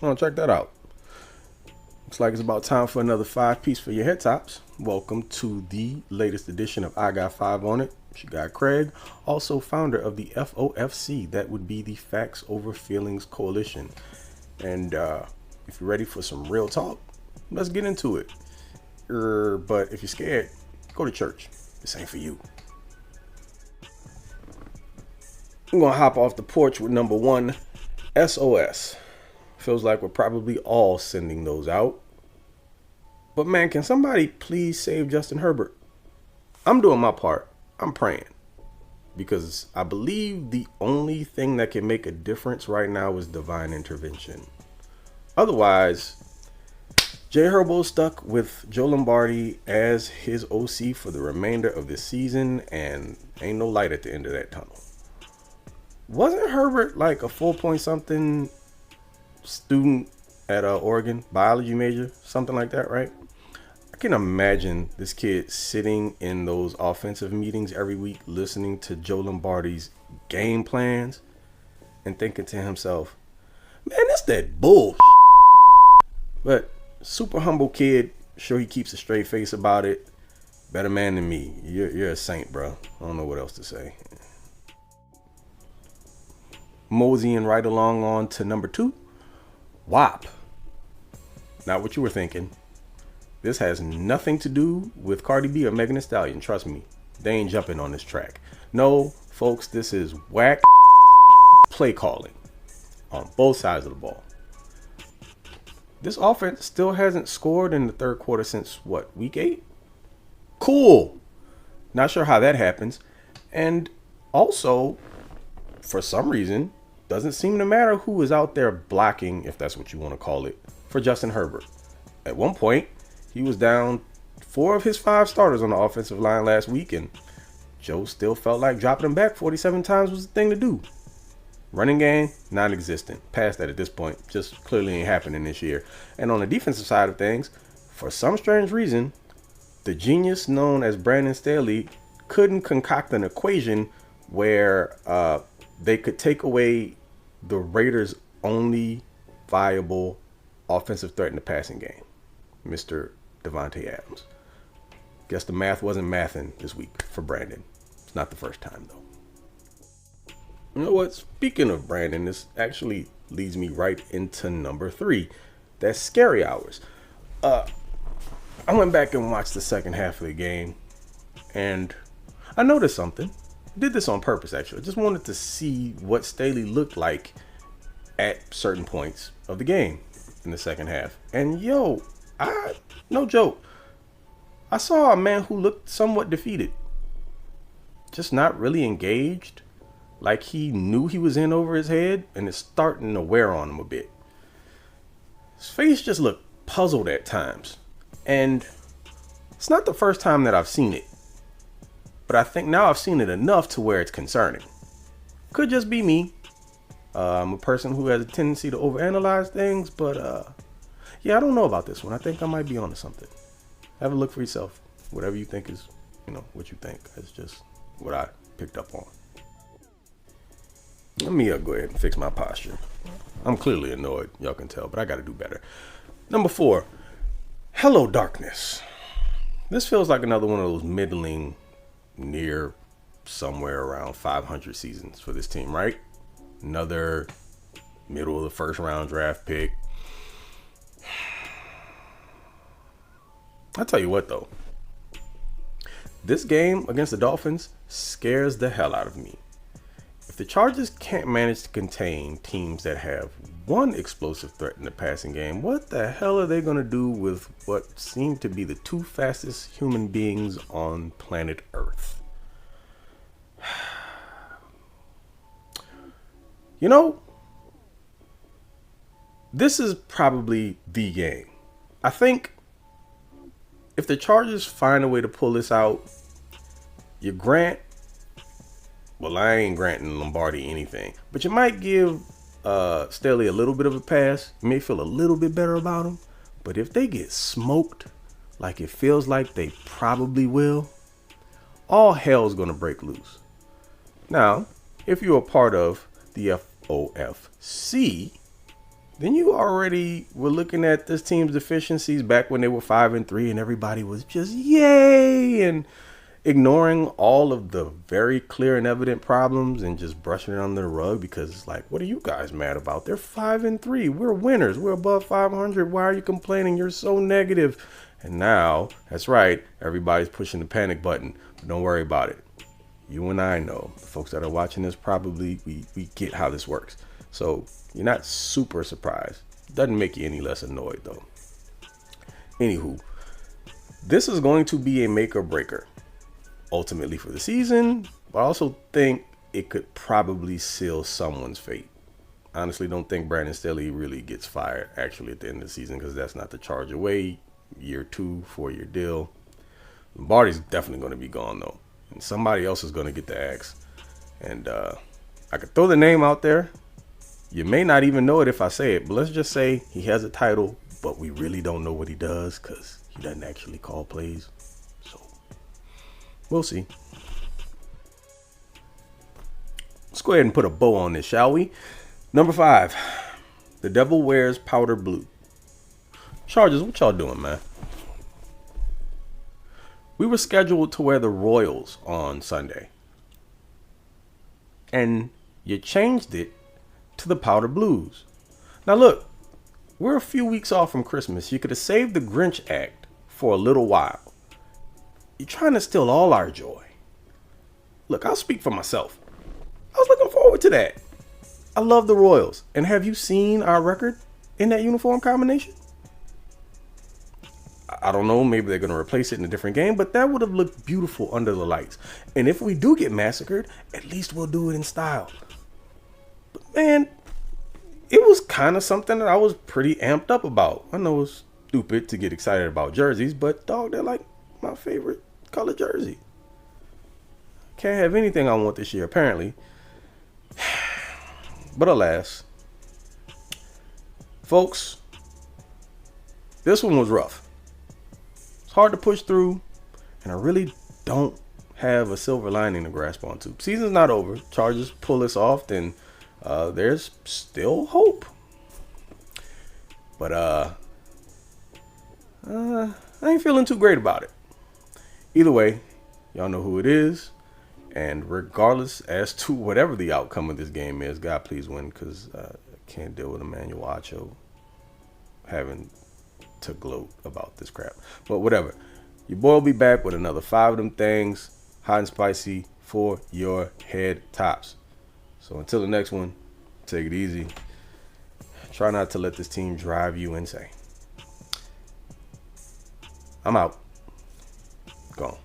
Oh, check that out. Looks like it's about time for another 5-piece for your head tops. Welcome to the latest edition of I Got 5 on It. It's your guy Craig, also founder of the FOFC, that would be the Facts Over Feelings Coalition. And if you're ready for some real talk, let's get into it. But if you're scared, go to church. This ain't for you. I'm gonna hop off the porch with number one, SOS. Feels like we're probably all sending those out. But man, can somebody please save Justin Herbert? I'm doing my part. I'm praying. Because I believe the only thing that can make a difference right now is divine intervention. Otherwise, Jay Herbo's stuck with Joe Lombardi as his OC for the remainder of the season, and ain't no light at the end of that tunnel. Wasn't Herbert like a 4-point-something student at Oregon, biology major, something like that, right? I can imagine this kid sitting in those offensive meetings every week, listening to Joe Lombardi's game plans and thinking to himself, man, that's that bull. But super humble kid, sure he keeps a straight face about it. Better man than me. You're a saint, bro. I don't know what else to say. Moseying right along on to number 2, WAP. Not what you were thinking. This has nothing to do with Cardi B or Megan Thee Stallion. Trust me, they ain't jumping on this track. No, folks, this is whack play calling on both sides of the ball. This offense still hasn't scored in the third quarter since what, week 8? Cool. Not sure how that happens. And also, for some reason, doesn't seem to matter who is out there blocking, if that's what you want to call it, for Justin Herbert. At one point, he was down 4 of his 5 starters on the offensive line last week, and Joe still felt like dropping him back 47 times was the thing to do. Running game, non-existent. Past that at this point. Just clearly ain't happening this year. And on the defensive side of things, for some strange reason, the genius known as Brandon Staley couldn't concoct an equation where they could take away the Raiders' only viable offensive threat in the passing game, Mr. Davante Adams. Guess the math wasn't mathing this week for Brandon. It's not the first time, though. You know what? Speaking of Brandon, this actually leads me right into number 3. That's scary hours. I went back and watched the second half of the game, and I noticed something. Did this on purpose, actually. I just wanted to see what Staley looked like at certain points of the game in the second half. And no joke, I saw a man who looked somewhat defeated. Just not really engaged. Like he knew he was in over his head, and it's starting to wear on him a bit. His face just looked puzzled at times. And it's not the first time that I've seen it. But I think now I've seen it enough to where it's concerning. Could just be me. I'm a person who has a tendency to overanalyze things, but I don't know about this one. I think I might be onto something. Have a look for yourself. Whatever you think is, what you think. It's just what I picked up on. Let me go ahead and fix my posture. I'm clearly annoyed, y'all can tell, but I got to do better. Number 4, Hello Darkness. This feels like another one of those middling, near somewhere around 500 seasons for this team, right? Another middle of the first round draft pick. I'll tell you what, though. This game against the Dolphins scares the hell out of me. If the Chargers can't manage to contain teams that have one explosive threat in the passing game, what the hell are they going to do with what seem to be the 2 fastest human beings on planet Earth? This is probably the game. I think if the Chargers find a way to pull this out, you grant, well, I ain't granting Lombardi anything, but you might give Staley a little bit of a pass. You may feel a little bit better about him. But if they get smoked, like it feels like they probably will, all hell's going to break loose. Now, if you're a part of the FOFC, then you already were looking at this team's deficiencies back when they were 5-3 and everybody was just yay and ignoring all of the very clear and evident problems and just brushing it under the rug because it's like, what are you guys mad about? They're 5-3. We're winners. We're above 500. Why are you complaining? You're so negative. And now, that's right, everybody's pushing the panic button. But don't worry about it. You and I know, the folks that are watching this probably, we get how this works. So you're not super surprised. Doesn't make you any less annoyed though. Anywho, this is going to be a make or breaker ultimately for the season, but I also think it could probably seal someone's fate. Honestly, don't think Brandon Staley really gets fired actually at the end of the season because that's not the charge away. Year 2, 4-year deal. Lombardi's definitely going to be gone though, and somebody else is going to get the axe. And I could throw the name out there. You may not even know it if I say it, but let's just say he has a title, but we really don't know what he does because he doesn't actually call plays. So we'll see. Let's go ahead and put a bow on this, shall we? Number 5, the devil wears powder blue. Chargers, what y'all doing, man? We were scheduled to wear the Royals on Sunday, and you changed it to the powder blues. Now look, we're a few weeks off from Christmas. You could have saved the Grinch act for a little while. You're trying to steal all our joy. Look, I'll speak for myself. I was looking forward to that. I love the Royals. And have you seen our record in that uniform combination? I don't know, maybe they're going to replace it in a different game, but that would have looked beautiful under the lights. And if we do get massacred, at least we'll do it in style. But man, it was kind of something that I was pretty amped up about. I know it's stupid to get excited about jerseys, but dog, they're like my favorite color jersey. Can't have anything I want this year, apparently. But alas, folks, this one was rough. Hard to push through, and I really don't have a silver lining to grasp onto. Season's not over. Chargers pull this off, then there's still hope. But I ain't feeling too great about it. Either way, y'all know who it is, and regardless as to whatever the outcome of this game is, God please win, because I can't deal with Emmanuel Acho having to gloat about this crap. But whatever, your boy will be back with another 5 of them things, hot and spicy for your head tops. So until the next one, take it easy. Try not to let this team drive you insane. I'm out. Gone.